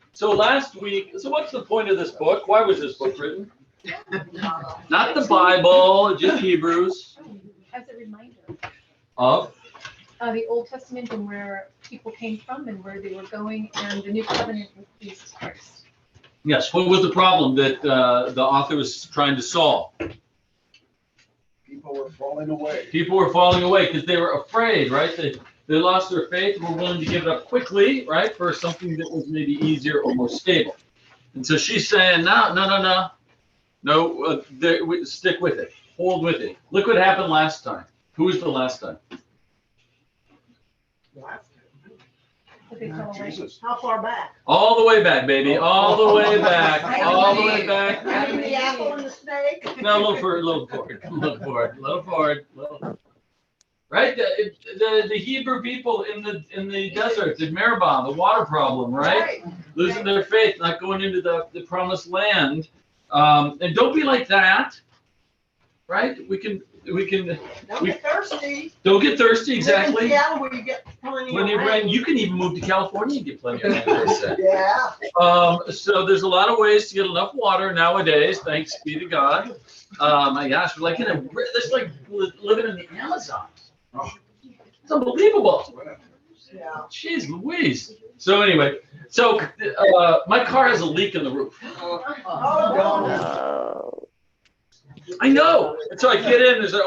So last week, so what's the point of this book? Why was this book written? Not the Bible, just Hebrews. As a reminder Of the Old Testament and where people came from and where they were going, and the new covenant with Jesus Christ. Yes, what was the problem that the author was trying to solve? People were falling away. People were falling away because they were afraid, right? They lost their faith and were willing to give it up quickly, right, for something that was maybe easier or more stable. And so she's saying, no, stick with it, hold with it. Look what happened last time. Who was the last time? But they fell away. Jesus. How far back? All the way back, baby. All the way back. All the way back. Having the apple and the snake? No, a little forward. Right? The Hebrew people in the desert, the Meribah, the water problem, right? Losing their faith, not going into the promised land. And don't be like that. Right? We can Don't get thirsty. don't get thirsty, exactly. Live in Seattle where you get plenty When of you rain. you can even move to California and get plenty of rain. Yeah. So there's a lot of ways to get enough water nowadays, thanks be to God. My gosh, we're like it's like living in the Amazon. It's unbelievable. Yeah. Jeez Louise. So anyway, my car has a leak in the roof. Oh, no. I know. And so I get in, so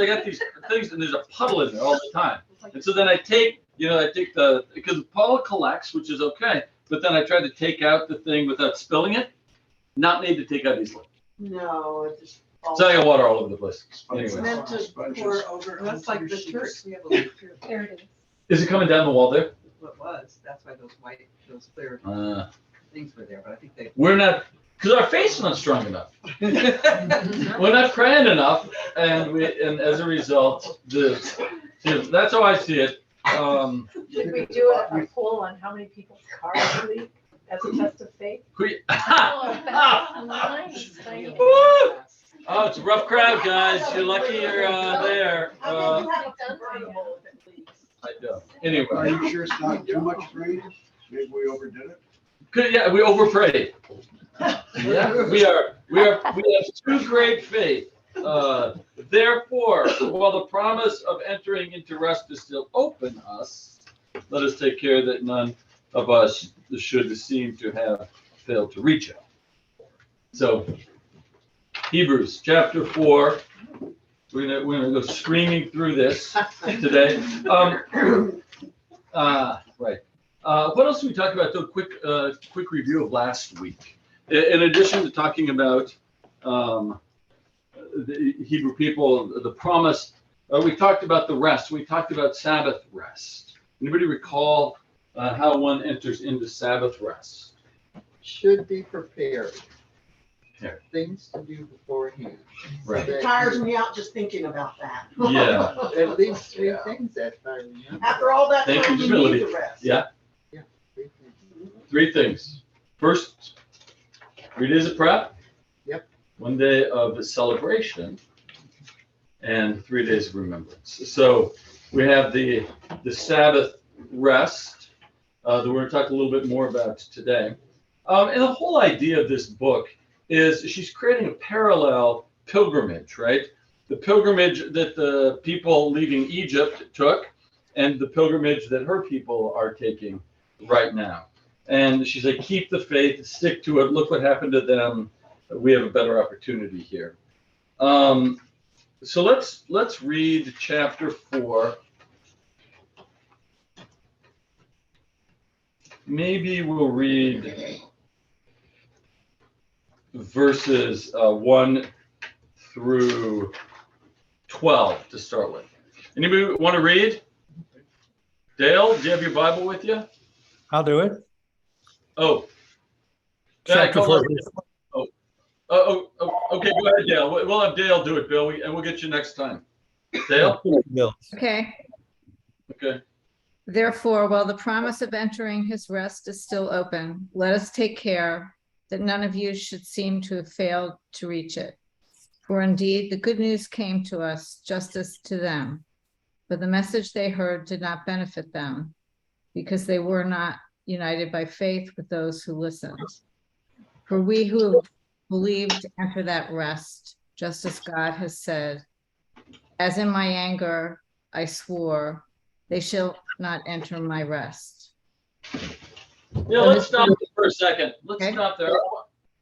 I got these things and there's a puddle in there all the time. And so then I take because Paul collects, which is okay, but then I try to take out the thing without spilling it. Not made to take out easily. No, it just falls. So I got water all over the place. It's Anyway. meant to pour over. That's like the church, we have a leak here. There it is. Is it coming down the wall there? What was, that's why those clear things were there, but I think they. We're not, because our faith is not strong enough. We're not praying enough, and as a result, that's how I see it. Should we do a poll on how many people's cars leak as a test of faith? Oh, it's a rough crowd, guys. You're lucky you're there. I think you have a convertible if it leaks. I don't. Are Anyway, you sure it's not too much rain? Maybe we overdid it? yeah, we overprayed. Yeah, we have too great faith. Therefore, while the promise of entering into rest is still open us, let us take care that none of us should seem to have failed to reach it. So, Hebrews chapter 4. We're gonna go screaming through this today. Right. What else did we talk about? So quick review of last week. In addition to talking about the Hebrew people, the promise, we talked about the rest. We talked about Sabbath rest. Anybody recall how one enters into Sabbath rest? Should be prepared. Yeah. Things to do beforehand. Right. It tires me out just thinking about that. Yeah. At least three things that I remember. After all that Thank time, you, you need Melody. the rest. Yeah. Three things. 3 things. First, 3 days of prep. Yep. 1 day of celebration, and 3 days of remembrance. So we have the Sabbath rest that we're going to talk a little bit more about today. And the whole idea of this book is she's creating a parallel pilgrimage, right? The pilgrimage that the people leaving Egypt took, and the pilgrimage that her people are taking right now. And she's like, keep the faith, stick to it. Look what happened to them. We have a better opportunity here. So let's read chapter 4. Maybe we'll read verses 1 through 12 to start with. Anybody want to read? Dale, do you have your Bible with you? I'll do it. Oh. Chapter 4. Okay, go ahead, Dale. We'll have Dale do it, Bill, and we'll get you next time. Dale? Bill. Okay. Okay. Therefore, while the promise of entering his rest is still open, let us take care that none of you should seem to have failed to reach it. For indeed, the good news came to us just as to them. but the message they heard did not benefit them because they were not united by faith with those who listened. For we who believed enter that rest, just as God has said, as in my anger I swore, they shall not enter my rest. Yeah, let's stop there for a second. Let's Okay. stop there.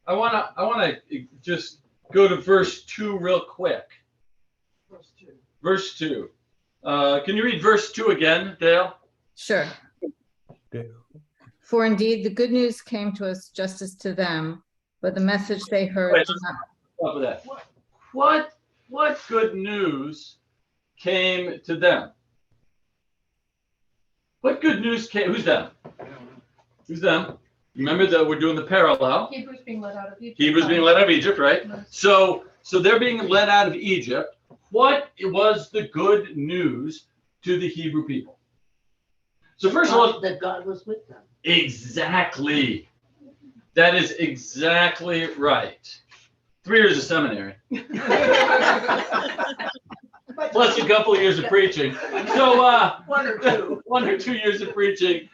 I wanna just go to verse 2 real quick. Verse 2. Can you read verse 2 again, Dale? Sure. Okay. For indeed, the good news came to us just as to them, but the message they heard Wait. did not. Stop with that. What good news came to them? What good news came? Who's them? Who's them? Remember that we're doing the parallel. Hebrews being let out of Egypt. Hebrews being led out of Egypt, right? So they're being led out of Egypt. What was the good news to the Hebrew people? So first of all, that God was with them. exactly. That is exactly right. 3 years of seminary, plus a couple of years of preaching. So 1 or 2 years of preaching.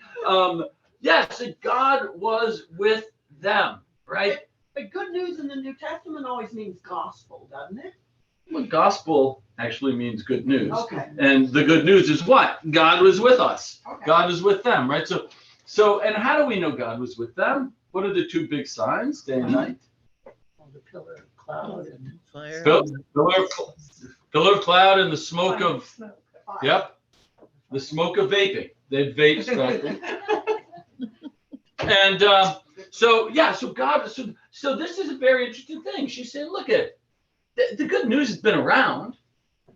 Yes, God was with them, right? But good news in the New Testament always means gospel, doesn't it? Well, gospel actually means good news. Okay. And the good news is what? God was with us. Okay. God was with them, right? So, and how do we know God was with them? What are the 2 big signs, day and night? The pillar of cloud and fire. Pillar of cloud and the smoke of, Smoke. yep, the smoke of vaping. They vape smoking. And so God, so this is a very interesting thing. She's saying, look at the good news has been around,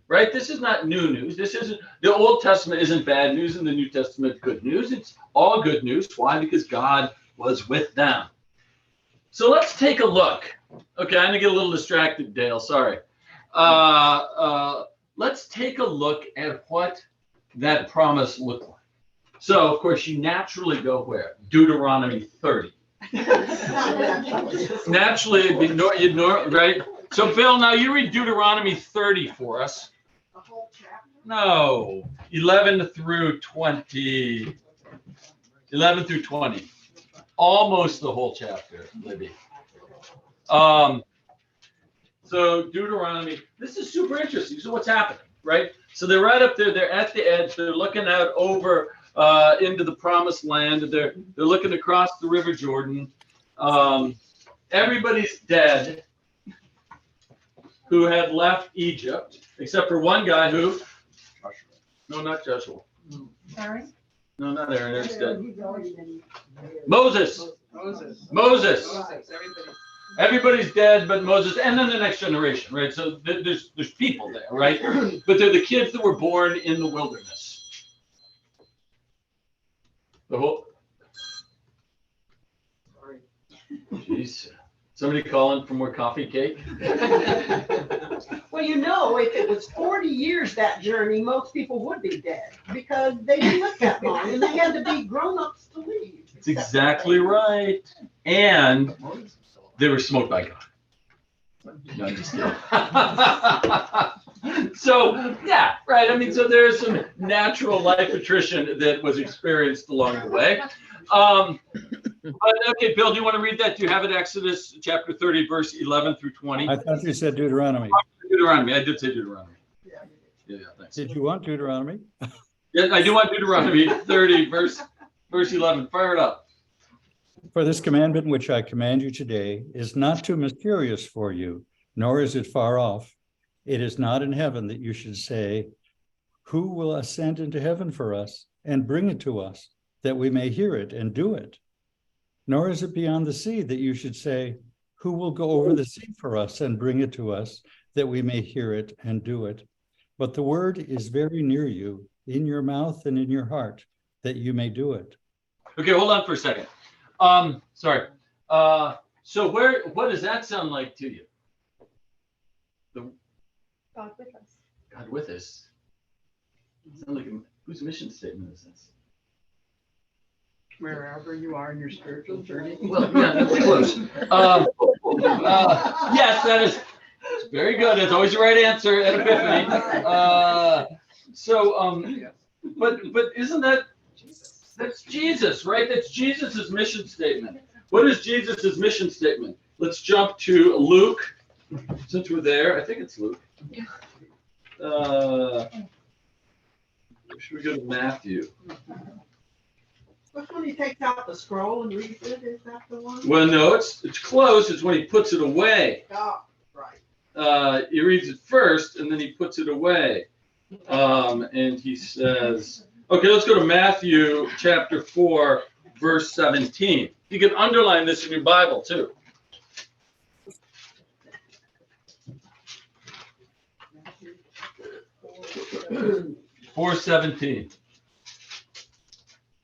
right? This is not new news. This isn't, the Old Testament isn't bad news and the New Testament good news. It's all good news. Why? Because God was with them. So let's take a look. Okay, I'm gonna get a little distracted, Dale. Sorry. Let's take a look at what that promise looked like. So, of course, you naturally go where? Deuteronomy 30. Naturally, you'd know, right? So, Bill, now you read Deuteronomy 30 for us. The whole chapter? No, 11 through 20. 11 through 20. Almost the whole chapter, Libby. So Deuteronomy, this is super interesting. So what's happening, right? So they're right up there. They're at the edge. They're looking out over into the promised land. They're looking across the River Jordan. Everybody's dead who had left Egypt, except for one guy who, no, not Joshua. Aaron? No, not Aaron. Aaron's dead. He's already been- Moses. Everybody. Everybody's dead, but Moses, and then the next generation, right? So there's people there, right? But they're the kids that were born in the wilderness. The whole. Sorry. Jeez. Somebody calling for more coffee cake? Well, you know, if it was 40 years that journey, most people would be dead because they didn't live that long and they had to be grown-ups to leave. That's exactly right. And they were smoked by God. No, I'm just kidding. So, yeah, right. I mean, so there's some natural life attrition that was experienced along the way. But okay, Bill, do you want to read that? Do you have it? Exodus chapter 30, verse 11 through 20. I thought you said Deuteronomy. Deuteronomy. I did say Deuteronomy. Yeah, thanks. Did you want Deuteronomy? Yeah, I do want Deuteronomy 30, verse 11. Fire it up. For this commandment which I command you today is not too mysterious for you, nor is it far off. It is not in heaven that you should say, who will ascend into heaven for us and bring it to us, that we may hear it and do it? Nor is it beyond the sea that you should say, who will go over the sea for us and bring it to us, that we may hear it and do it? But the word is very near you, in your mouth and in your heart, that you may do it. Okay, hold on for a second. Sorry. So what does that sound like to you? God with us. God with us. Sound like whose mission statement is this? Wherever you are in your spiritual journey. Well, yeah, that's close. Yes, that is very good. That's always the right answer at Epiphany. but isn't that's Jesus, right? That's Jesus's mission statement. What is Jesus's mission statement? Let's jump to Luke, since we're there. I think it's Luke. Should we go to Matthew? Which one he takes out the scroll and reads it, is that the one? Well, no, it's close. It's when he puts it away. Oh, right. He reads it first, and then he puts it away. And he says, okay, let's go to Matthew chapter 4, verse 17. You can underline this in your Bible, too. Matthew 4:17.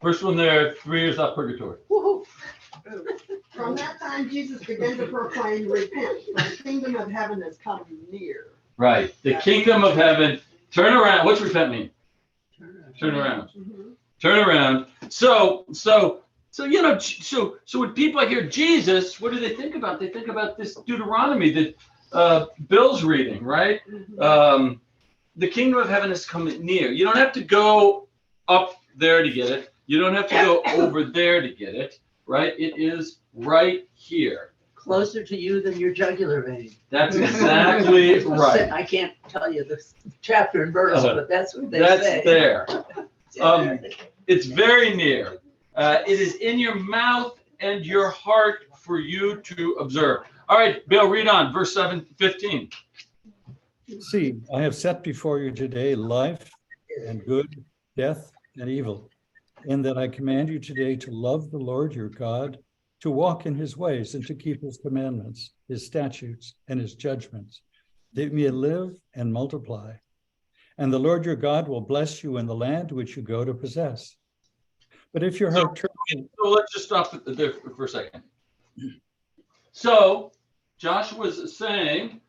First one there, 3 years out purgatory. Woo-hoo. From that time, Jesus began to proclaim, repent, for the kingdom of heaven has come near. Right. The kingdom of heaven. Turn around. What's repent mean? Turn around. Mhm. Turn around. So when people hear Jesus, what do they think about? They think about this Deuteronomy that Bill's reading, right? Mhm. The kingdom of heaven has come near. You don't have to go up there to get it. You don't have to go over there to get it, right? It is right here. Closer to you than your jugular vein. That's exactly right. I can't tell you the chapter and verse, but that's what they That's say. there. It's very near. It is in your mouth and your heart for you to observe. All right, Bill, read on, verse 15. See, I have set before you today life and good, death and evil, in that I command you today to love the Lord your God, to walk in his ways and to keep his commandments, his statutes and his judgments, that you may live and multiply. And the Lord your God will bless you in the land which you go to possess. But if your heart turns... So let's just stop there for a second. So Joshua's saying,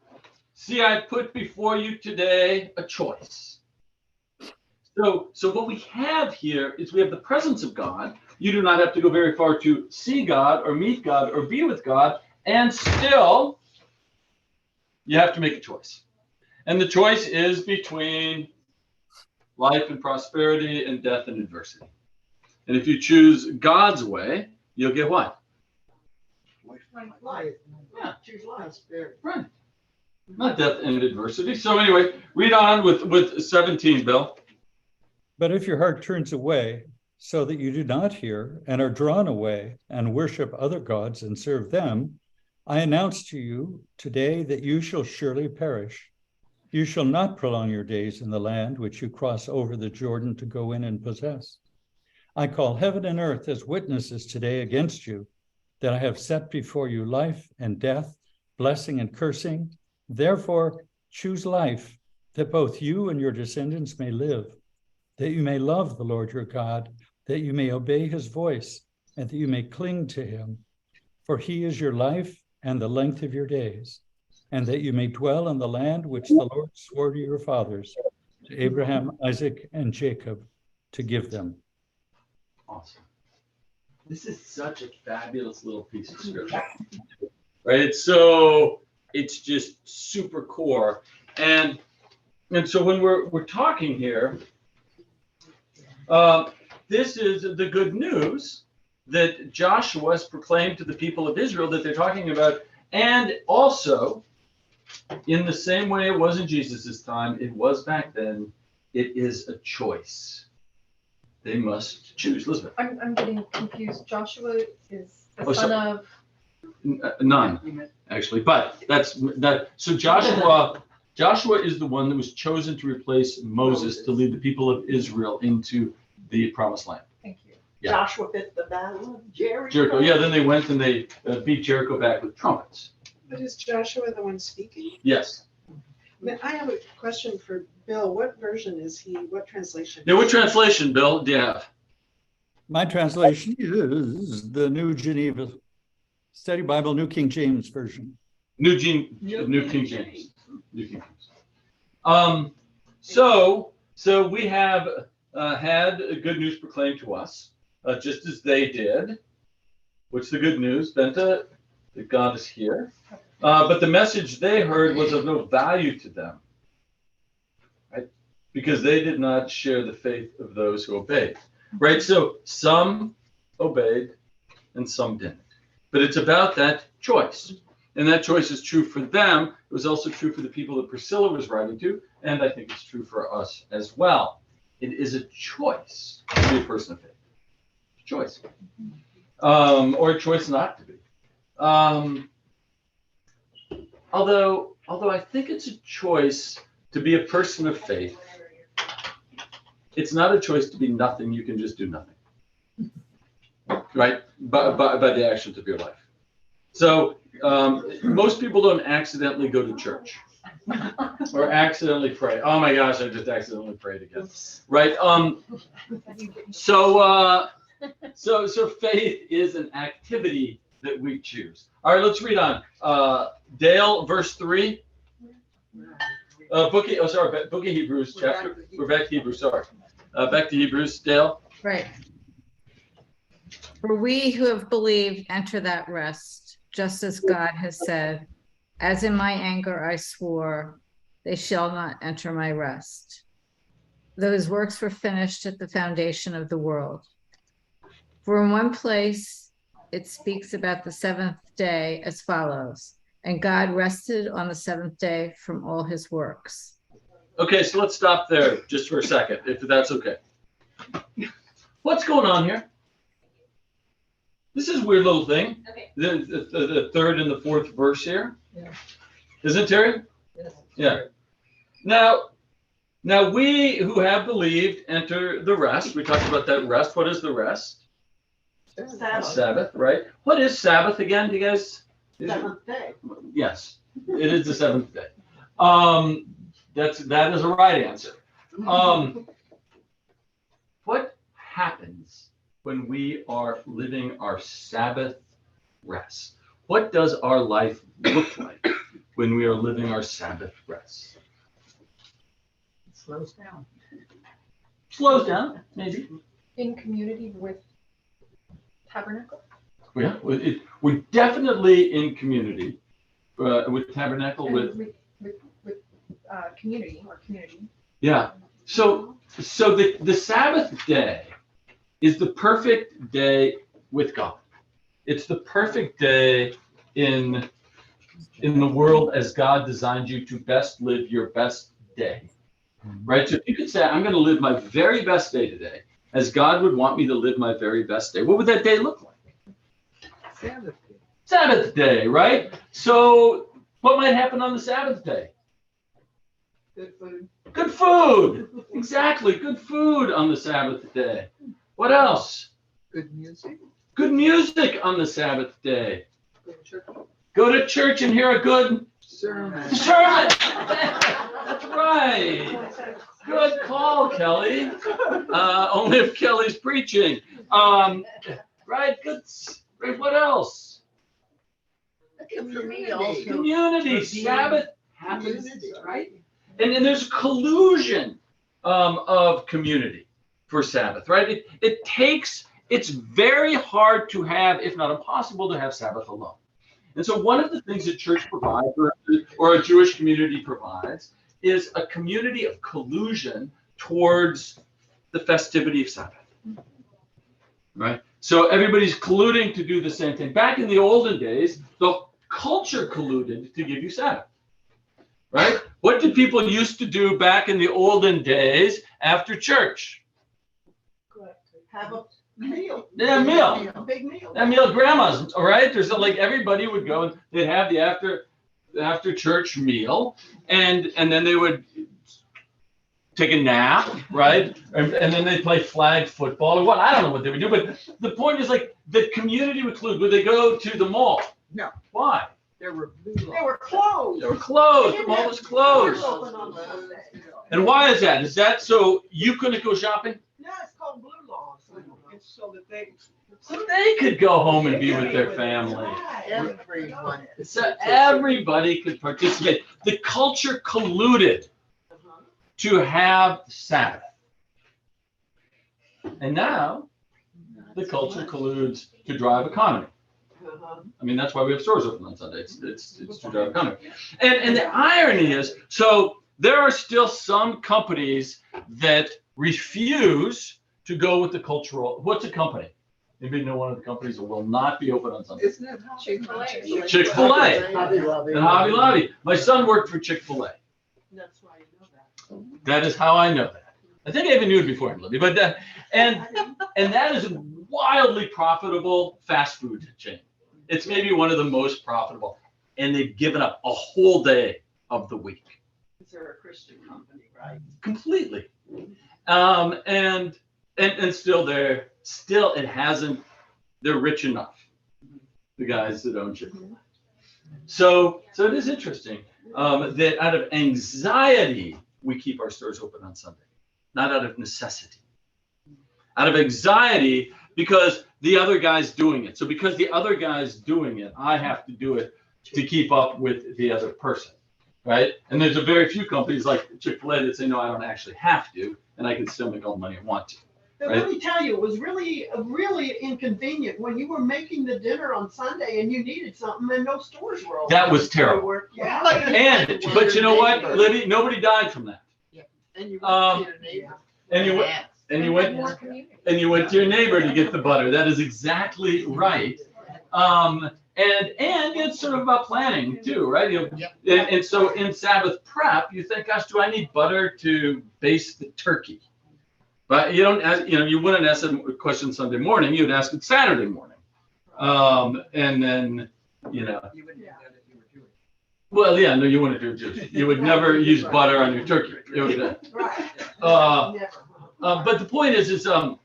see, I put before you today a choice. So what we have here is we have the presence of God. You do not have to go very far to see God or meet God or be with God. And still, you have to make a choice. And the choice is between life and prosperity and death and adversity. And if you choose God's way, you'll get what? Life. Yeah. Choose life. Right. Not death and adversity. So anyway, read on with 17, Bill. But if your heart turns away, so that you do not hear and are drawn away and worship other gods and serve them, I announce to you today that you shall surely perish. You shall not prolong your days in the land which you cross over the Jordan to go in and possess. I call heaven and earth as witnesses today against you, that I have set before you life and death, blessing and cursing. Therefore, choose life, that both you and your descendants may live, that you may love the Lord your God, that you may obey his voice, and that you may cling to him. For he is your life and the length of your days, and that you may dwell in the land which the Lord swore to your fathers, to Abraham, Isaac, and Jacob, to give them. Awesome. This is such a fabulous little piece of scripture, right? So it's just super core. And so when we're talking here, this is the good news that Joshua has proclaimed to the people of Israel that they're talking about. And also, in the same way it was in Jesus' time, it was back then, it is a choice. They must choose. Elizabeth. I'm getting confused. Joshua is the Oh, son so- of, None, actually. But that's that. So Joshua is the one that was chosen to replace Moses to lead the people of Israel into the promised land. thank you. Yeah. Joshua fit the battle of Jericho. Jericho. Yeah, then they went and they beat Jericho back with trumpets. But is Joshua the one speaking? Yes. I have a question for Bill. What version is he? What translation? Yeah, what translation, Bill, do you have? My translation is the New Geneva Study Bible, New King James Version. New King James. New King James. So we have had good news proclaimed to us, just as they did. What's the good news, Benta? That God is here. But the message they heard was of no value to them. Right? because they did not share the faith of those who obeyed. Right? So some obeyed and some didn't. But it's about that choice. And that choice is true for them. It was also true for the people that Priscilla was writing to. And I think it's true for us as well. It is a choice to be a person of faith. Choice. Or a choice not to be. Although I think it's a choice to be a person of faith. It's not a choice to be nothing. You can just do nothing. Right? By the actions of your life. So most people don't accidentally go to church or accidentally pray. Oh my gosh, I just accidentally prayed again. Right? So faith is an activity that we choose. All right, let's read on. Dale, verse 3. Book of Hebrews, chapter. We're back to Hebrews, sorry. Back to Hebrews, Dale. Right. For we who have believed enter that rest, just as God has said, as in my anger I swore, they shall not enter my rest. Those works were finished at the foundation of the world. For in one place it speaks about the seventh day as follows, and God rested on the seventh day from all his works. Okay, so let's stop there just for a second, if that's okay. What's going on here? This is a weird little thing. Okay. The third and the fourth verse here. Yeah. Isn't it, Terry? Yes. Yeah. Now we who have believed enter the rest. We talked about that rest. What is the rest? Sabbath. Sabbath, right? What is Sabbath again? Do you guys? Seventh day. Yes, it is the seventh day. That is a right answer. What happens when we are living our Sabbath rest? What does our life look like when we are living our Sabbath rest? It slows down. Slows down, maybe. In community with Tabernacle? Yeah, we're definitely in community with Tabernacle, with Community or community. yeah. So the Sabbath day is the perfect day with God. It's the perfect day in the world as God designed you to best live your best day. Right? So if you could say, I'm going to live my very best day today, as God would want me to live my very best day, what would that day look like? Sabbath day. Sabbath day, right? So what might happen on the Sabbath day? Good food. Good food. Exactly. Good food on the Sabbath day. What else? Good music. Good music on the Sabbath day. Go to church. Go to church and hear a good Sermon. sermon. That's right. Good call, Kelly. Only if Kelly's preaching. Right. Good. Right. What else? For me also. Community. Sabbath happens, right? And there's collusion of community for Sabbath, right? It's very hard to have, if not impossible, to have Sabbath alone. And so one of the things that church provides, or a Jewish community provides, is a community of collusion towards the festivity of Sabbath, right? So everybody's colluding to do the same thing. Back in the olden days, the culture colluded to give you Sabbath. Right? What did people used to do back in the olden days after church? Have a meal. Yeah, meal. A big meal. That meal, grandma's, all right? There's like everybody would go and they'd have the after church meal, and then they would take a nap, right? And then they'd play flag football or what? I don't know what they would do, but the point is like the community would collude. Would they go to the mall? No. Why? There were blue They laws. were closed. They were closed. The mall was closed. Open on Sunday. And why is that? Is that so you couldn't go shopping? No, it's called blue laws. It's so that they. So they could go home and be with their family. Everyone. So everybody could participate. The culture colluded to have Sabbath. And now the culture colludes to drive economy. I mean, that's why we have stores open on Sunday. It's to drive economy. And the irony is, so there are still some companies that refuse to go with the cultural. What's a company? Anybody know one of the companies that will not be open on Sunday? Isn't it? Chick-fil-A. Chick-fil-A Hobby Lobby. and Hobby Lobby. My son worked for Chick-fil-A. That's why you know that. That is how I know that. I think I even knew it before him, Libby. But and that is a wildly profitable fast food chain. It's maybe one of the most profitable, and they've given up a whole day of the week. They're a Christian company, right? Completely. And still it hasn't, they're rich enough, the guys that own Chick-fil-A. So it is interesting that out of anxiety, we keep our stores open on Sunday, not out of necessity. Out of anxiety, because the other guy's doing it. So because the other guy's doing it, I have to do it to keep up with the other person, right? And there's a very few companies like Chick-fil-A that say, no, I don't actually have to, and I can still make all the money I want to. But Right. let me tell you, it was really inconvenient when you were making the dinner on Sunday and you needed something and no stores were open. That was terrible. Yeah. But you know what, Libby, nobody died from that. And you Um, went to your neighbor. And you went, and you went, More community. and you went to your neighbor to get the butter. That is exactly right. And it's sort of about planning too, right? And so in Sabbath prep, you think, gosh, do I need butter to baste the turkey? But you don't ask, you wouldn't ask a question Sunday morning, you'd ask it Saturday morning. And then, You wouldn't do that if you were Jewish. well, yeah, no, you wouldn't do Jewish. You would never use butter on your turkey. It would, Right. uh, Never. but the point is, all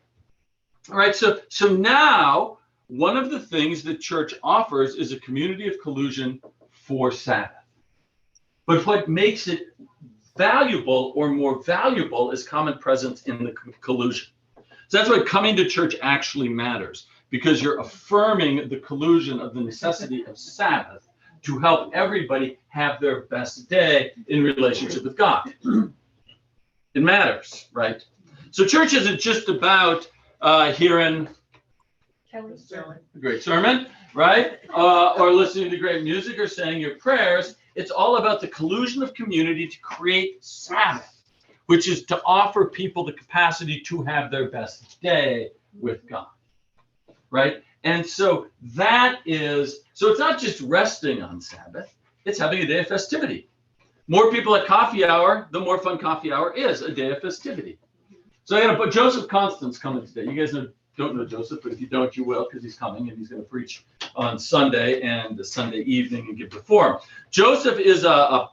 right, so now one of the things the church offers is a community of collusion for Sabbath. But what makes it valuable or more valuable is common presence in the collusion. So that's why coming to church actually matters, because you're affirming the collusion of the necessity of Sabbath to help everybody have their best day in relationship with God. It matters, right? So church isn't just about hearing Kelly's a great sermon, right? Or listening to great music or saying your prayers. It's all about the collusion of community to create Sabbath, which is to offer people the capacity to have their best day with God, right? And so it's not just resting on Sabbath, it's having a day of festivity. More people at coffee hour, the more fun coffee hour is, a day of festivity. So I'm going to put Joseph Constance coming today. You guys don't know Joseph, but if you don't, you will, because he's coming and he's going to preach on Sunday and the Sunday evening and give the forum. Joseph is a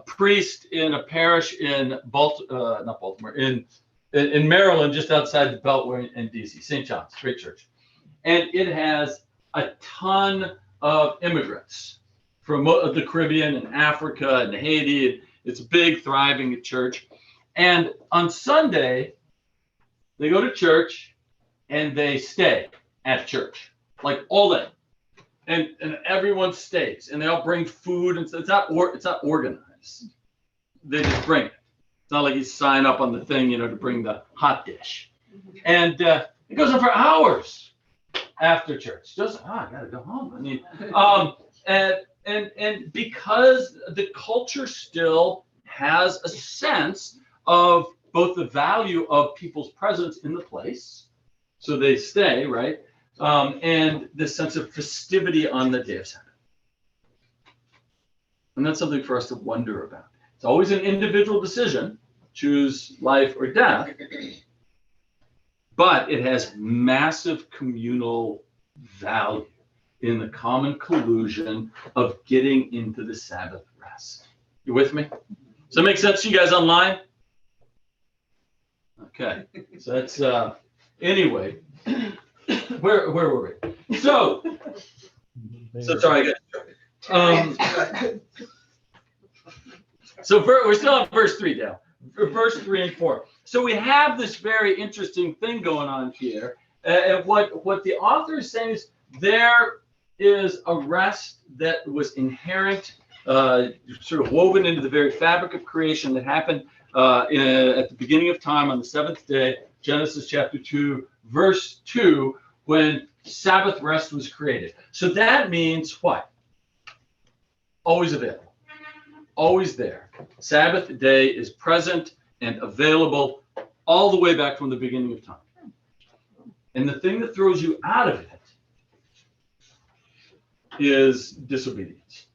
priest in a parish in in Maryland, just outside the Beltway in DC, St. John's, great church. And it has a ton of immigrants from the Caribbean and Africa and Haiti. It's a big, thriving church. And on Sunday, they go to church and they stay at church, like all day. And everyone stays, and they all bring food, and it's not organized. They just bring it. It's not like you sign up on the thing, to bring the hot dish. And it goes on for hours after church. Just I gotta go home. I mean, and because the culture still has a sense of both the value of people's presence in the place, so they stay, right? And this sense of festivity on the day of Sabbath. And that's something for us to wonder about. It's always an individual decision, choose life or death, but it has massive communal value in the common collusion of getting into the Sabbath rest. You with me? Does that make sense to you guys online? Okay, so that's, anyway. Where were we? So sorry, guys. So we're still on verse 3 now. Verse 3 and 4. So we have this very interesting thing going on here. And what the author is saying is there is a rest that was inherent, sort of woven into the very fabric of creation that happened at the beginning of time on the seventh day, Genesis chapter 2, verse 2, when Sabbath rest was created. So that means what? Always available, always there. Sabbath day is present and available all the way back from the beginning of time. And the thing that throws you out of it is disobedience,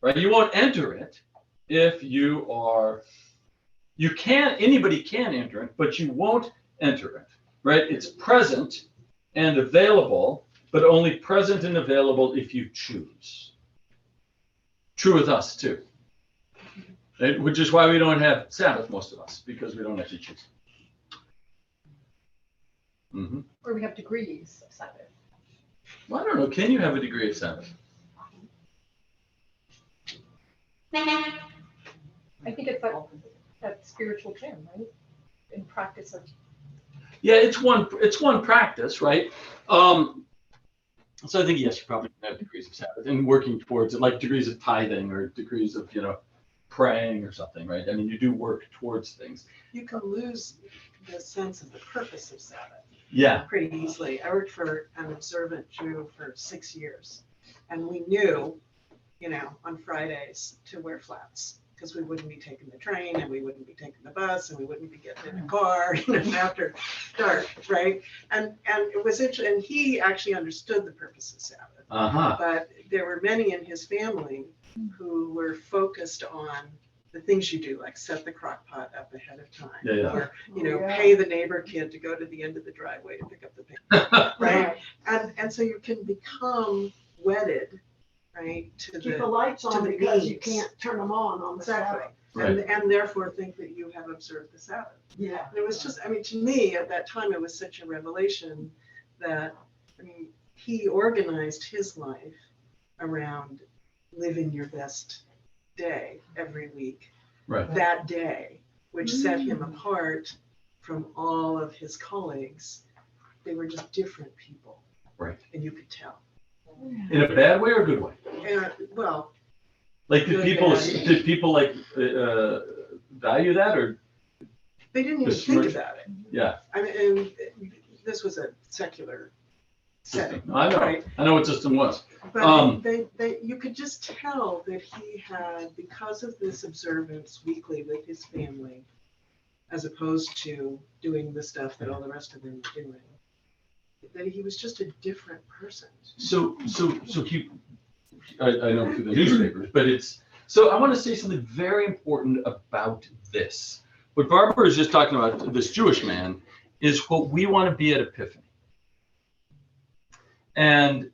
right? You won't enter it if anybody can enter it, but you won't enter it, right? It's present and available, but only present and available if you choose. True with us too, right? Which is why we don't have Sabbath, most of us, because we don't actually choose. Mm-hmm. Or we have degrees of Sabbath. Well, I don't know. Can you have a degree of Sabbath? I think it's like that spiritual gym, right? In practice of. Yeah, it's one practice, right? So I think yes, you probably have degrees of Sabbath and working towards it, like degrees of tithing or degrees of praying or something, right? I mean, you do work towards things. You can lose the sense of the purpose of Sabbath Yeah. pretty easily. I worked for an observant Jew for 6 years, and we knew, on Fridays to wear flats because we wouldn't be taking the train and we wouldn't be taking the bus and we wouldn't be getting in a car, after dark, right? And it was interesting. And he actually understood the purpose of Sabbath. Uh-huh. But there were many in his family who were focused on the things you do, like set the crock pot up ahead of time, Yeah. or pay the neighbor kid to go to the end of the driveway to pick up the paper, right? And so you can become wedded, right, to Keep the the lights on the because you needs. can't turn them on the exactly, Sabbath. Right. and therefore think that you have observed the Sabbath. Yeah. And it was just, to me at that time, it was such a revelation that, he organized his life around living your best day every week. Right. That day, which set him apart from all of his colleagues. They were just different people. Right. And you could tell. In a bad way or a good way? Well, Like, did Good, people bad. value that, or they didn't even Just think merge- about it. yeah? And this was a secular setting. I know. Right. I know what system was. But you could just tell that he had, because of this observance weekly with his family, as opposed to doing the stuff that all the rest of them were doing, that he was just a different person. So I know through the newspapers, but so I want to say something very important about this. What Barbara is just talking about, this Jewish man, is what we want to be at Epiphany. And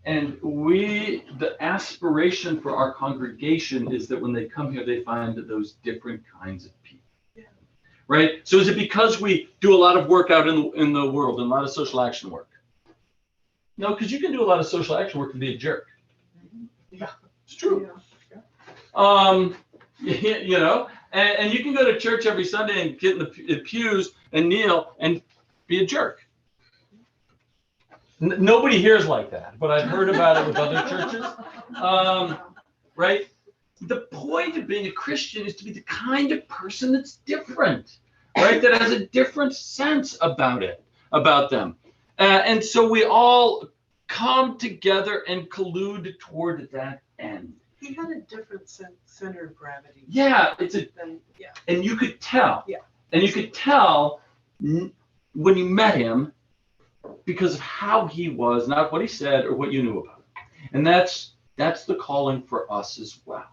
the aspiration for our congregation is that when they come here, they find those different kinds of people. Yeah. Right? So is it because we do a lot of work out in the world and a lot of social action work? No, because you can do a lot of social action work and be a jerk. Yeah. It's true. Yeah. And you can go to church every Sunday and get in the pews and kneel and be a jerk. Nobody here is like that, but I've heard about it with other churches. Right? The point of being a Christian is to be the kind of person that's different, right? That has a different sense about them. And so we all come together and collude toward that end. He had a different center of gravity. Yeah, and you could tell. Yeah. And you could tell when you met him because of how he was, not what he said or what you knew about him. And that's the calling for us as well.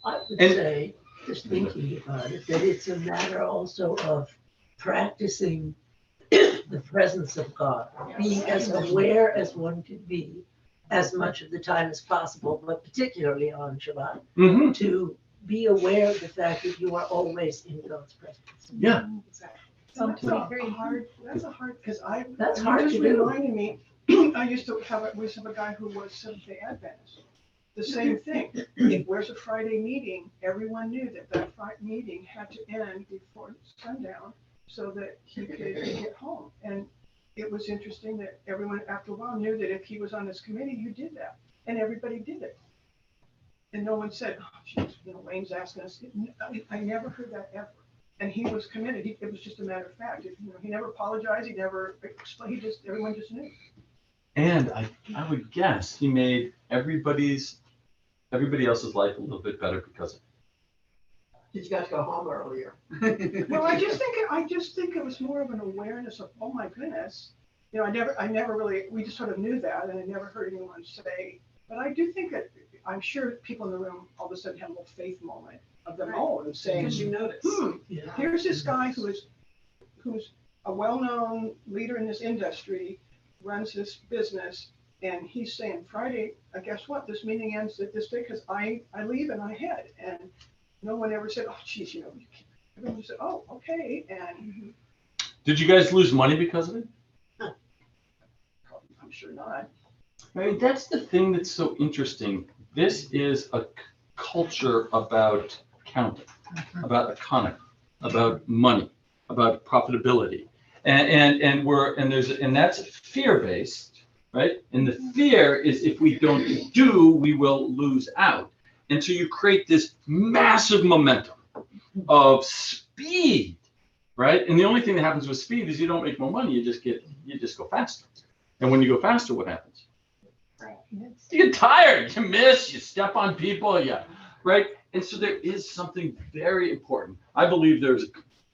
I would say, just thinking about it, that it's a matter also of practicing the presence of God, being as aware as one can be as much of the time as possible, but particularly on Shabbat, Mm-hmm. to be aware of the fact that you are always in God's presence. Yeah. Exactly. Sometimes very hard. That's a hard, because That's hard just to do. reminded me, we used to have a guy who was Seventh-day Adventist. The same thing. If there's a Friday meeting, everyone knew that meeting had to end before sundown so that he could get home. And it was interesting that everyone after a while knew that if he was on this committee, you did that. And everybody did it. And no one said, oh, geez, Wayne's asking us. I never heard that ever. And he was committed. It was just a matter of fact. He never apologized. He never explained. Everyone just knew. And I would guess he made everybody's everybody else's life a little bit better because of Did you guys go home earlier? Well, I just think it was more of an awareness of, oh my goodness. You know, I never really, we just sort of knew that, and I never heard anyone say, but I do think that, I'm sure people in the room all of a sudden have a little faith moment of their own, of saying, Because you notice. Yeah. here's this guy who's a well-known leader in this industry, runs this business, and he's saying, Friday, guess what? This meeting ends at this day because I leave and I head. And no one ever said, oh, geez, you know, everyone just said, oh, okay. And Did you guys lose money because of it? I'm sure not. I mean, that's the thing that's so interesting. This is a culture about accounting, about economy, about money, about profitability. And that's fear-based, right? And the fear is if we don't do, we will lose out. And so you create this massive momentum of speed, right? And the only thing that happens with speed is you don't make more money, you just go faster. And when you go faster, what happens? You get tired, you miss, you step on people, right? And so there is something very important. I believe there's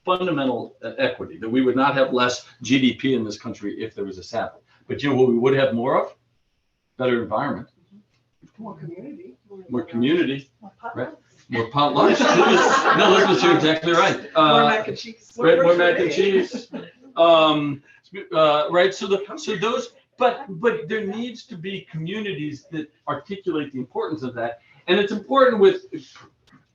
fundamental equity, that we would not have less GDP in this country if there was a Sabbath. But you know what we would have more of? Better environment. More community. More community, Potlucks. right? More potlucks. No, Elizabeth, you're exactly right. More mac and cheese. Right, more mac and cheese. Right, so those, but there needs to be communities that articulate the importance of that. And it's important with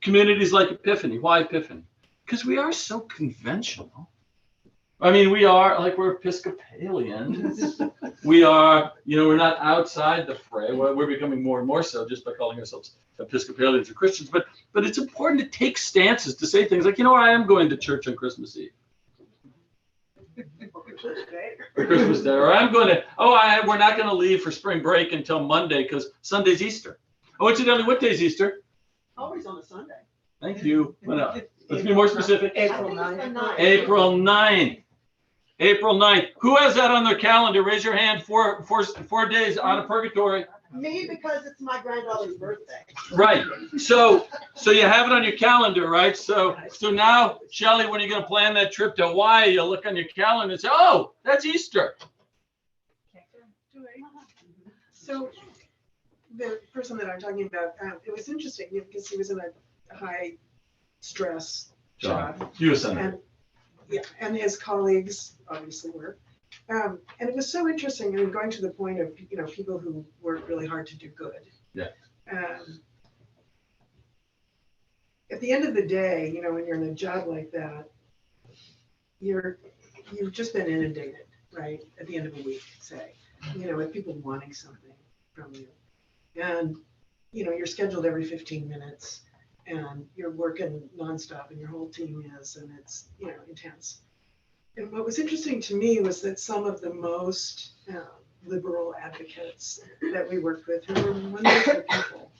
communities like Epiphany. Why Epiphany? Because we are so conventional. I mean, we're Episcopalians. We are, we're not outside the fray. We're becoming more and more so just by calling ourselves Episcopalians or Christians. But it's important to take stances, to say things like, I am going to church on Christmas Eve. Or Christmas Day. Or I'm going to, we're not going to leave for spring break until Monday because Sunday's Easter. Oh, incidentally, what day is Easter? Always on a Sunday. Thank you. Let's be more specific. April 9th. April 9th. April 9th. Who has that on their calendar? Raise your hand. Four days out of purgatory. Me, because it's my granddaughter's birthday. Right. So you have it on your calendar, right? So now, Shelley, when you're going to plan that trip to Hawaii, you'll look on your calendar and say, oh, that's Easter. So the person that I'm talking about, it was interesting because he was in a high stress job. You a senator. And yeah, and his colleagues obviously were. And it was so interesting, going to the point of, people who work really hard to do good. Yeah. At the end of the day, when you're in a job like that, you've just been inundated, right? At the end of a week, say, with people wanting something from you. And, you're scheduled every 15 minutes and you're working nonstop and your whole team is, and it's, intense. And what was interesting to me was that some of the most liberal advocates that we worked with, who were wonderful people,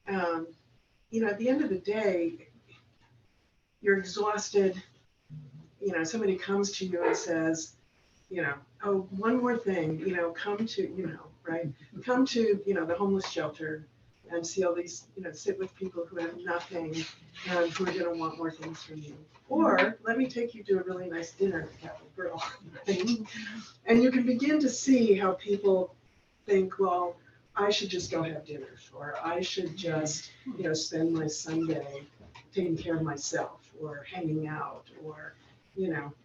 at the end of the day, you're exhausted. Somebody comes to you and says, oh, one more thing, come to, right? Come to, the homeless shelter and see all these, sit with people who have nothing and who are going to want more things from you. Or let me take you to a really nice dinner at the Capitol Grill. Right? And you can begin to see how people think, well, I should just go have dinner, or I should just, spend my Sunday taking care of myself, or hanging out, or,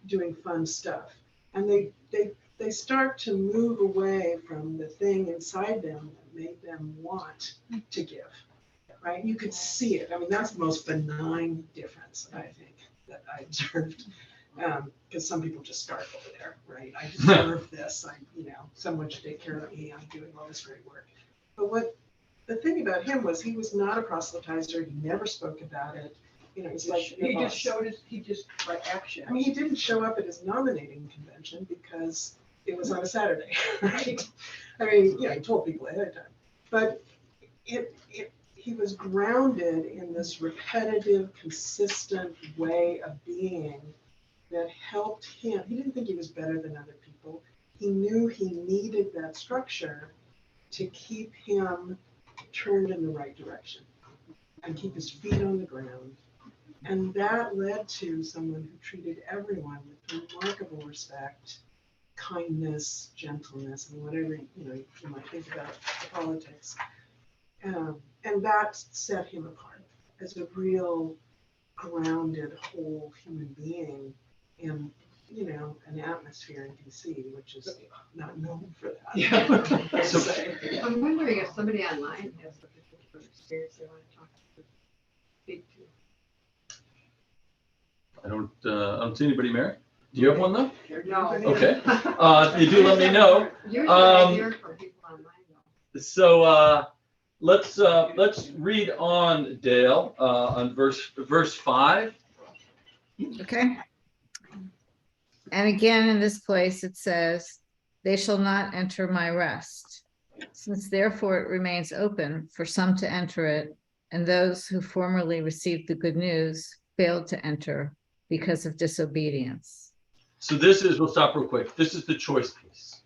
doing fun stuff. And they start to move away from the thing inside them that made them want to give, right? You could see it. I mean, that's the most benign difference, I think, that I observed. Because some people just start over there, right? I deserve this. Someone should take care of me. I'm doing all this great work. But the thing about him was he was not a proselytizer. He never spoke about it. It's like he just by action. I mean, he didn't show up at his nominating convention because it was on a Saturday, right? I mean, he told people ahead of time. But he was grounded in this repetitive, consistent way of being that helped him. He didn't think he was better than other people. He knew he needed that structure to keep him turned in the right direction and keep his feet on the ground. And that led to someone who treated everyone with remarkable respect, kindness, gentleness, and whatever, you might think about the politics. And that set him apart as a real grounded, whole human being in, an atmosphere in DC, which is not known for that. Yeah. So- I'm wondering if somebody online has a particular experience they want to talk to, speak to. I don't see anybody, Mary. Do you have one though? No. Okay. You do let me know. Usually I hear from people online though. So let's read on, Dale, on verse 5. Okay. And again, in this place, it says, they shall not enter my rest. Since therefore it remains open for some to enter it, and those who formerly received the good news failed to enter because of disobedience. So we'll stop real quick. This is the choice piece.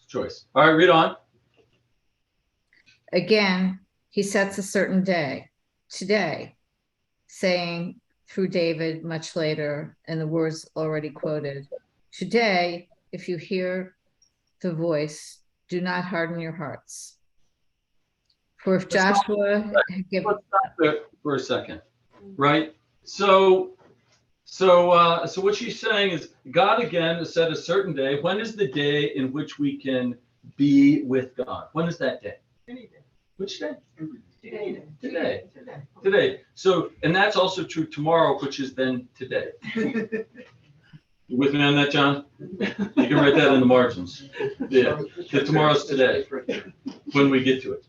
Choice. All right, read on. Again, he sets a certain day, today, saying through David much later, and the words already quoted, today, if you hear the voice, do not harden your hearts. For if Joshua had given... Let's stop there for a second, right? So what she's saying is God again has set a certain day. When is the day in which we can be with God? When is that day? Any day. Which day? Today. Today. So, and that's also true tomorrow, which is then today. You with me on that, John? You can write that in the margins. Yeah, that tomorrow's today when we get to it.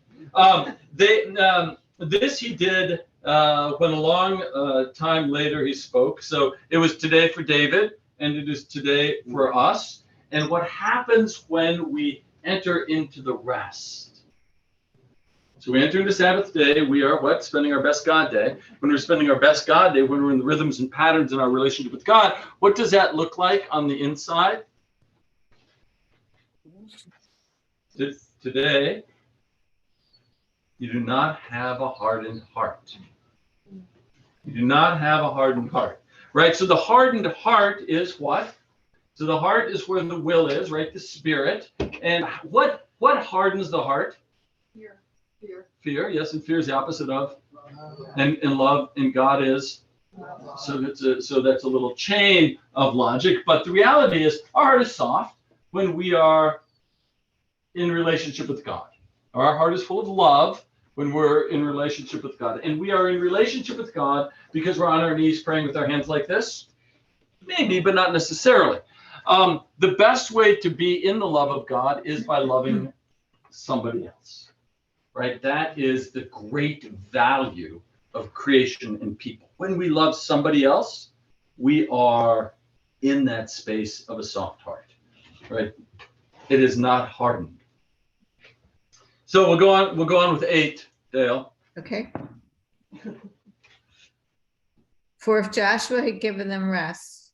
This he did when a long time later he spoke. So it was today for David, and it is today for us. And what happens when we enter into the rest? So we enter into Sabbath day. We are what? Spending our best God day. When we're spending our best God day, when we're in the rhythms and patterns in our relationship with God, what does that look like on the inside? Today, you do not have a hardened heart. You do not have a hardened heart, right? So the hardened heart is what? So the heart is where the will is, right? The spirit. And what hardens the heart? Fear, yes, and fear is the opposite of, and love, and God is. So that's a little chain of logic. But the reality is, our heart is soft when we are in relationship with God. Our heart is full of love when we're in relationship with God, and we are in relationship with God because we're on our knees praying with our hands like this. Maybe, but not necessarily. The best way to be in the love of God is by loving somebody else. Right? That is the great value of creation and people. When we love somebody else, we are in that space of a soft heart. Right? It is not hardened. So we'll go on with 8, Dale. Okay. For if Joshua had given them rest,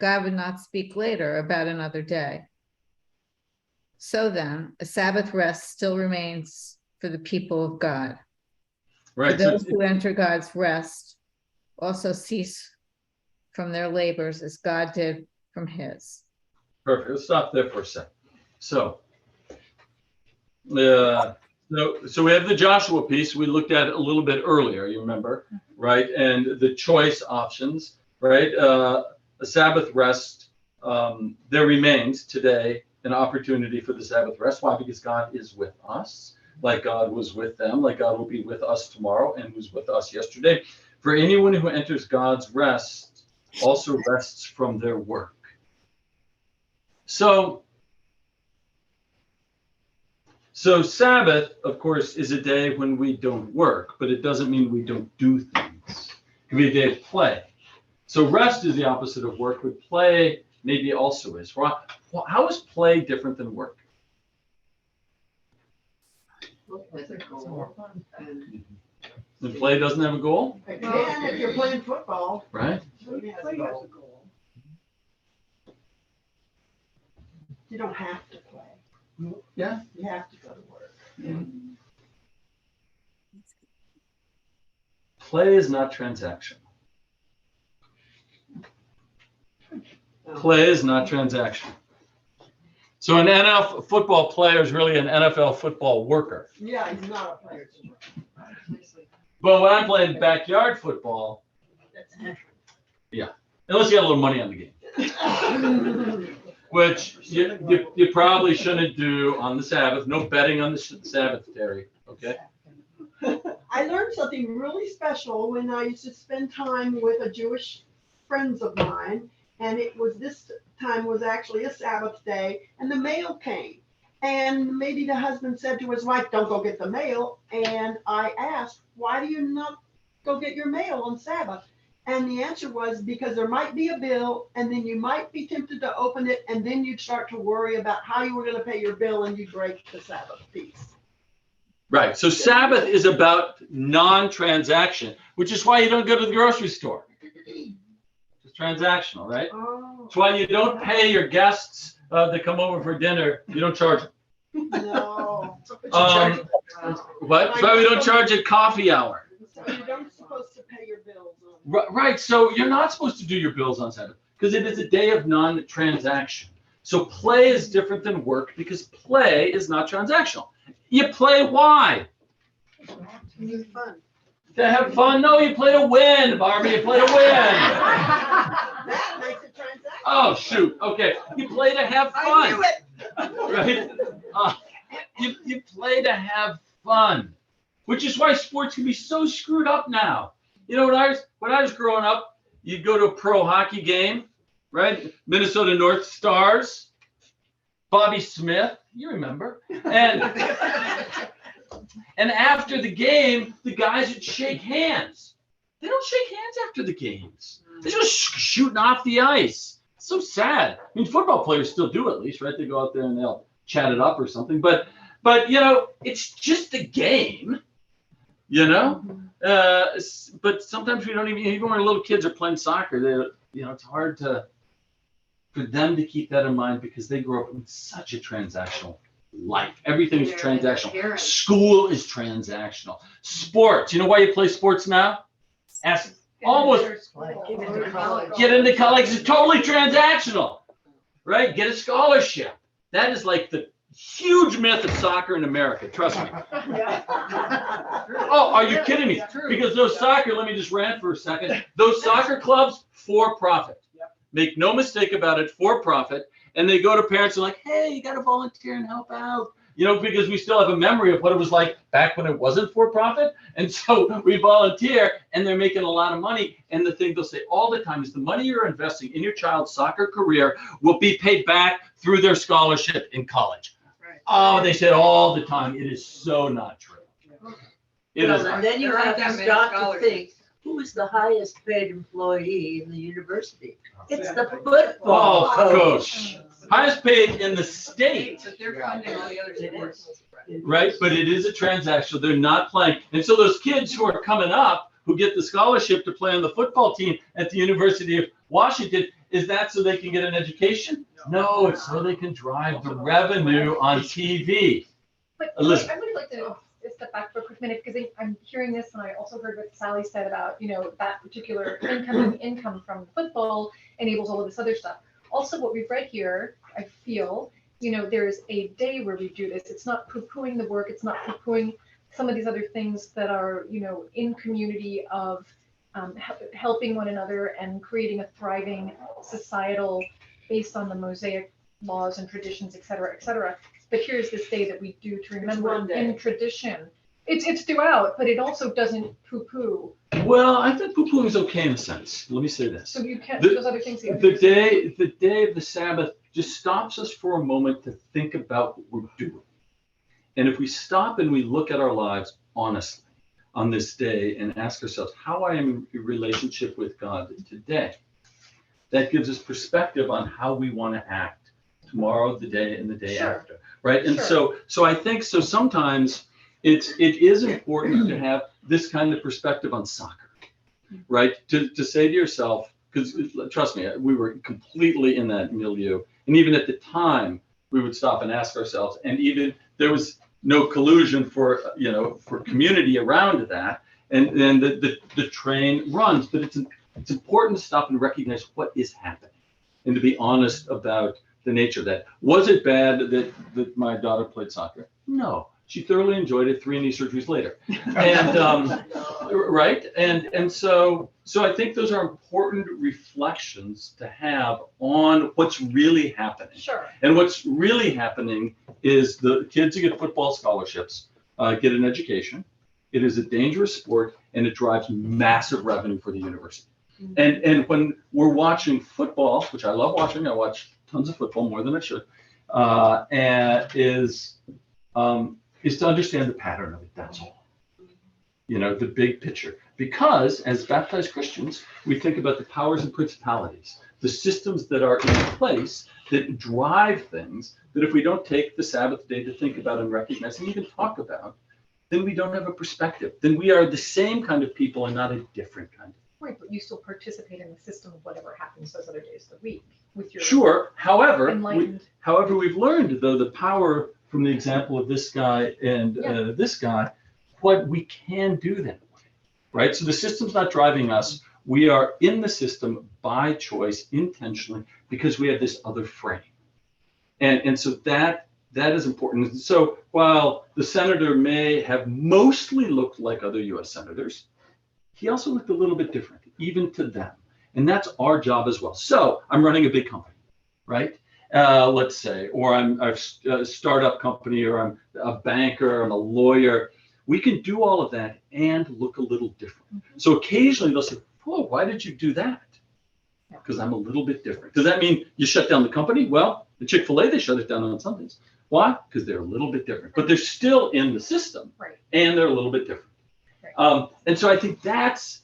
God would not speak later about another day. So then, a Sabbath rest still remains for the people of God. Right. For those who enter God's rest also cease from their labors as God did from his. Perfect. Let's stop there for a second. So we have the Joshua piece. We looked at it a little bit earlier, you remember, right? And the choice options, right? A Sabbath rest, there remains today an opportunity for the Sabbath rest. Why? Because God is with us, like God was with them, like God will be with us tomorrow and was with us yesterday. For anyone who enters God's rest also rests from their work. So Sabbath, of course, is a day when we don't work, but it doesn't mean we don't do things. It can be a day of play. So rest is the opposite of work, but play maybe also is. How is play different than work? And play doesn't have a goal? It can if you're playing football. Right? It has a goal. You don't have to play. Yeah. You have to go to work. play is not transactional. Play is not transactional. So an NFL football player is really an NFL football worker. Yeah, he's not a player. But when I'm playing backyard football, unless you got a little money on the game, which you probably shouldn't do on the Sabbath. No betting on the Sabbath, Terry. Okay. I learned something really special when I used to spend time with a Jewish friends of mine, and it was this time was actually a Sabbath day, and the mail came. And maybe the husband said to his wife, "Don't go get the mail." And I asked, "Why do you not go get your mail on Sabbath?" And the answer was because there might be a bill, and then you might be tempted to open it, and then you'd start to worry about how you were going to pay your bill, and you'd break the Sabbath peace. Right. So Sabbath is about non-transaction, which is why you don't go to the grocery store. It's transactional, right? Oh. That's why you don't pay your guests that come over for dinner. You don't charge them. No. What? That's why we don't charge at coffee hour. So you don't supposed to pay your bills on. Right. So you're not supposed to do your bills on Sabbath because it is a day of non-transaction. So play is different than work because play is not transactional. You play why? It's fun. To have fun? No, you play to win, Barbie. You play to win. That makes it transactional. Oh, shoot. Okay. You play to have I fun. knew it. Right? You play to have fun, which is why sports can be so screwed up now. You know, when I was growing up, you'd go to a pro hockey game, right? Minnesota North Stars, Bobby Smith, you remember. And after the game, the guys would shake hands. They don't shake hands after the games. They're just shooting off the ice. It's so sad. I mean, football players still do at least, right? They go out there and they'll chat it up or something. But you know, it's just a game, you know? But sometimes we don't even when little kids are playing soccer, it's hard for them to keep that in mind because they grow up in such a transactional life. Everything is transactional. School is transactional. Sports. You know why you play sports now? Get into college is totally transactional, right? Get a scholarship. That is like the huge myth of soccer in America. Trust me. Oh, are you kidding me? Because those soccer, let me just rant for a second. Those soccer clubs, for profit. Make no mistake about it, for profit. And they go to parents and like, hey, you got to volunteer and help out. You know, because we still have a memory of what it was like back when it wasn't for profit. And so we volunteer and they're making a lot of money. And the thing they'll say all the time is the money you're investing in your child's soccer career will be paid back through their scholarship in college. Right. Oh, they said all the time. It is so not true. It is And not. then you There have aren't that to many stop to scholarships. think, who is the highest paid employee in the university? It's the Oh, football coach. Highest paid in the state. But they're funding all the other sports. Right, but it is a transaction. They're not playing. And so those kids who are coming up, who get the scholarship to play on the football team at the University of Washington, is that so they can get an education? No, it's so they can drive the revenue on TV. But Elizabeth. I would like to step back for a quick minute because I'm hearing this and I also heard what Sally said about, that particular income from football enables all of this other stuff. Also, what we've read here, I feel, there's a day where we do this. It's not poo-pooing the work. It's not poo-pooing some of these other things that are, in community of helping one another and creating a thriving societal based on the Mosaic laws and traditions, et cetera, et cetera. But here's this day that we do to remember one day. in tradition. It's throughout, but it also doesn't poo-poo. Well, I think poo-pooing is okay in a sense. Let me say this. So you can't The- do those other things. The day of the Sabbath just stops us for a moment to think about what we're doing. And if we stop and we look at our lives honestly on this day and ask ourselves how I am in relationship with God today, that gives us perspective on how we want to act tomorrow, the day, and the day Sure. after, right? And Sure. so I think so sometimes it is important to have this kind of perspective on soccer, right? To say to yourself, because trust me, we were completely in that milieu. And even at the time, we would stop and ask ourselves, and even there was no collusion for community around that. and the train runs, but it's important to stop and recognize what is happening and to be honest about the nature of that. Was it bad that my daughter played soccer? No, she thoroughly enjoyed it 3 knee surgeries later. And right, and so I think those are important reflections to have on what's really happening. Sure. And what's really happening is the kids who get football scholarships get an education. It is a dangerous sport, and it drives massive revenue for the university. And when we're watching football, which I love watching, I watch tons of football, more than I should, and is to understand the pattern of it. That's all. You know, the big picture. Because as baptized Christians, we think about the powers and principalities, the systems that are in place that drive things that if we don't take the Sabbath day to think about and recognize and even talk about, then we don't have a perspective. Then we are the same kind of people and not a different kind of. Right, but you still participate in the system of whatever happens those other days of the week with your. Sure. However, enlightened. we've learned though the power from the example of this guy and this guy, what we can do then, right? So the system's not driving us. We are in the system by choice, intentionally, because we have this other frame, and so that is important. So while the senator may have mostly looked like other U.S. senators, he also looked a little bit different, even to them. And that's our job as well. So I'm running a big company, right? Let's say, or I'm a startup company, or I'm a banker, I'm a lawyer. We can do all of that and look a little different. So occasionally they'll say, "Oh, why did you do that?" Because I'm a little bit different. Does that mean you shut down the company? Well, the Chick-fil-A, they shut it down on Sundays. Why? Because they're a little bit different. But they're still in the system, Right. And they're a little bit different. Right. And so I think that's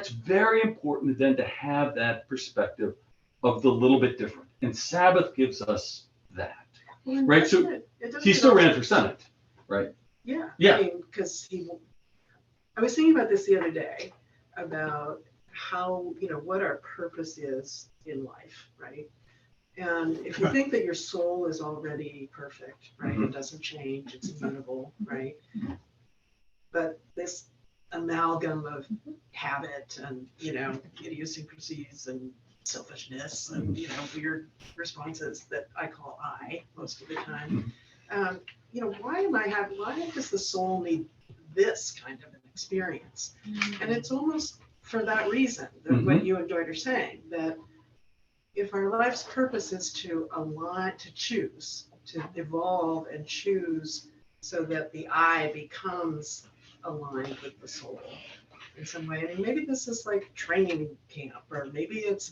very important then to have that perspective of the little bit different. And Sabbath gives us that. Well, and Right, so doesn't it He still ran also- for Senate, right? Yeah. Yeah. I mean, because I was thinking about this the other day, about how, what our purpose is in life, right? And if you think that your soul is already perfect, right? It doesn't change, it's immutable, right? But this amalgam of habit and, idiosyncrasies and selfishness and, weird responses that I call I most of the time. Why does the soul need this kind of an experience? And it's almost for that reason, that what you and Dwight are saying, that if our life's purpose is to align, to choose, to evolve and choose so that the I becomes aligned with the soul in some way. I mean, maybe this is like training camp, or maybe it's,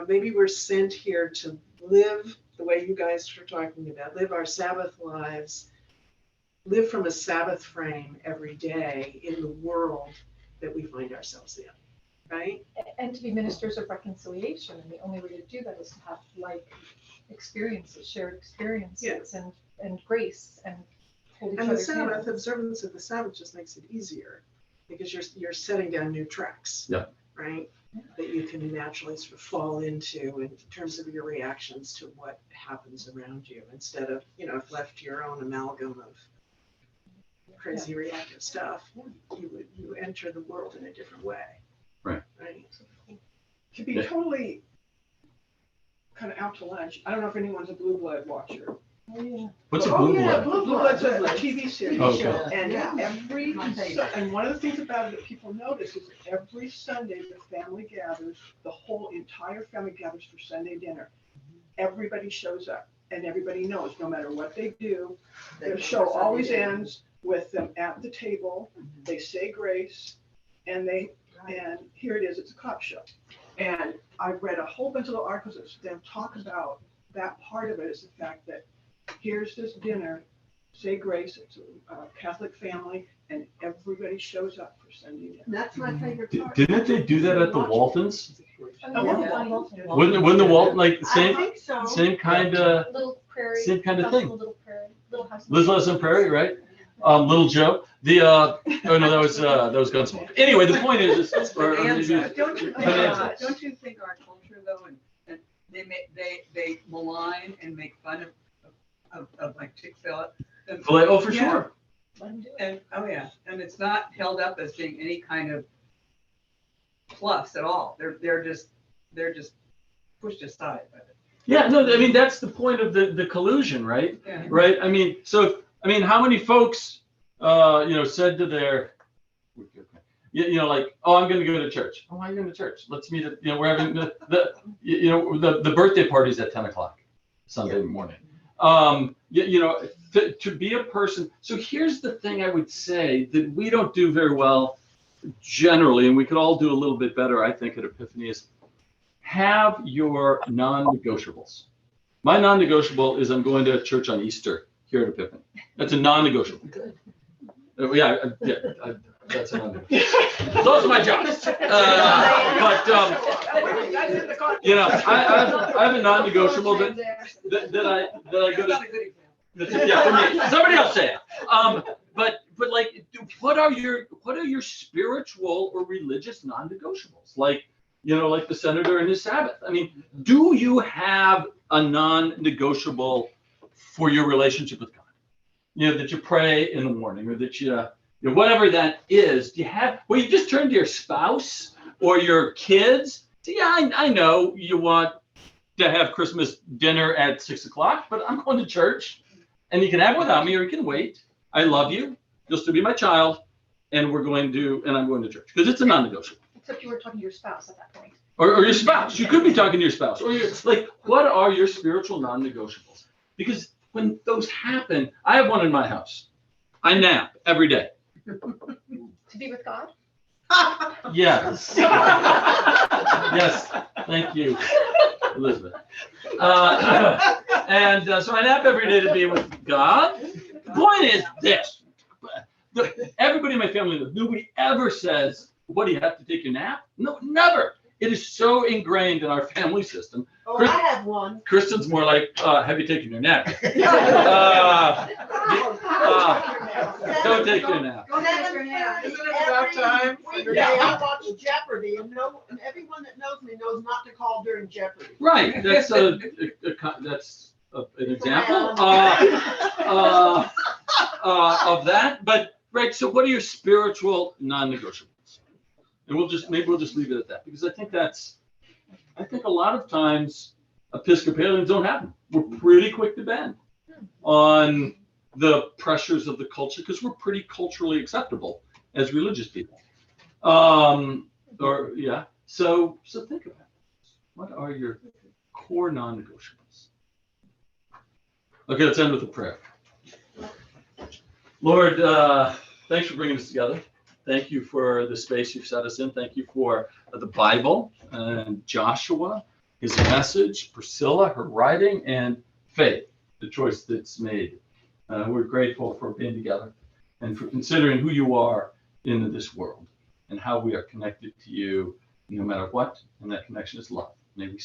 maybe we're sent here to live the way you guys are talking about, live our Sabbath lives, live from a Sabbath frame every day in the world that we find ourselves in, right? And to be ministers of reconciliation, and the only way to do that is to have experiences, shared experiences, and grace, and hold each And the other's Sabbath, hands. observance of the Sabbath just makes it easier, because you're setting down new tracks. Yeah. Right? That you can naturally sort of fall into in terms of your reactions to what happens around you, instead of, if left to your own amalgam of crazy reactive stuff, you enter the world in a different way. Right. Right. To be totally kind of out to lunch, I don't know if anyone's a Blue Blood watcher. What's a Oh, blue yeah, blood? Blue Blood's a TV series. Oh, okay. And Yeah. and one of the things about it that people notice is that every Sunday the family gathers, the whole entire family gathers for Sunday dinner. Everybody shows up, and everybody knows no matter what they do, the show always ends with them at the table. They say grace, and here it is. It's a cop show, and I've read a whole bunch of little articles that talk about that part of it, is the fact that here's this dinner, say grace, it's a Catholic family, and everybody shows up for Sunday dinner. And that's my favorite part. Didn't they do that at the Waltons? Oh, Wouldn't the Walton I same think so. kind of Little prairie. same kind of house thing? in a Little prairie, little house. in a Liz Loves on Prairie, right? Little Joe. Oh no, that was Gunsmoke. Anyway, the point is, or maybe But don't you think, Bonanza. don't you think our culture though, and they malign and make fun of like Chick-fil-A? Filet, oh, for Yeah. sure. And, oh yeah, And it's not held up as being any kind of plus at all. They're just pushed aside by it. Yeah, no, I mean, that's the point of the collusion, right? Yeah. Right? I mean, so, I mean, how many folks, said to their, like, oh, I'm gonna go to church. Oh, why are you going to church? Let's meet at, we're having the birthday party's at 10 o'clock Sunday morning. To be a person. So here's the thing I would say that we don't do very well generally, and we could all do a little bit better, I think, at Epiphany, is have your non-negotiables. My non-negotiable is I'm going to church on Easter here at Epiphany. That's a non-negotiable. Good. That's a non-negotiable. Those are my jobs. I have a non-negotiable that I go to. Yeah, for me. Somebody else say it. But like, what are your spiritual or religious non-negotiables? Like, like the senator and his Sabbath. I mean, do you have a non-negotiable for your relationship with God? That you pray in the morning, or that you whatever that is. Do you have? Well, you just turn to your spouse or your kids. Yeah, I know you want to have Christmas dinner at 6 o'clock, but I'm going to church, and you can have it without me, or you can wait. I love you. You'll still be my child, and I'm going to church because it's a non-negotiable. Except you were talking to your spouse at that point. Or your spouse. You could be talking to your spouse. Or like, what are your spiritual non-negotiables? Because when those happen, I have one in my house. I nap every day. To be with God? Yes. Yes. Thank you, Elizabeth. So I nap every day to be with God. The point is this. Everybody in my family knows. Nobody ever says, what, do you have to take your nap? No, never. It is so ingrained in our family system. Oh, I have one. Kristen's more like, have you taken your nap? Don't take your nap. Isn't it about time? Weekday, I watch Jeopardy, and everyone that knows me knows not to call during Jeopardy. Right. That's an example of that. But right. So, what are your spiritual non-negotiables? And maybe we'll just leave it at that, because I think a lot of times Episcopalians don't have them. We're pretty quick to bend on the pressures of the culture because we're pretty culturally acceptable as religious people. So think about this. What are your core non-negotiables? Okay, let's end with a prayer. Lord, thanks for bringing us together. Thank you for the space you've set us in. Thank you for the Bible and Joshua, his message, Priscilla, her writing, and faith, the choice that's made. We're grateful for being together and for considering who you are in this world and how we are connected to you no matter what. And that connection is love. May we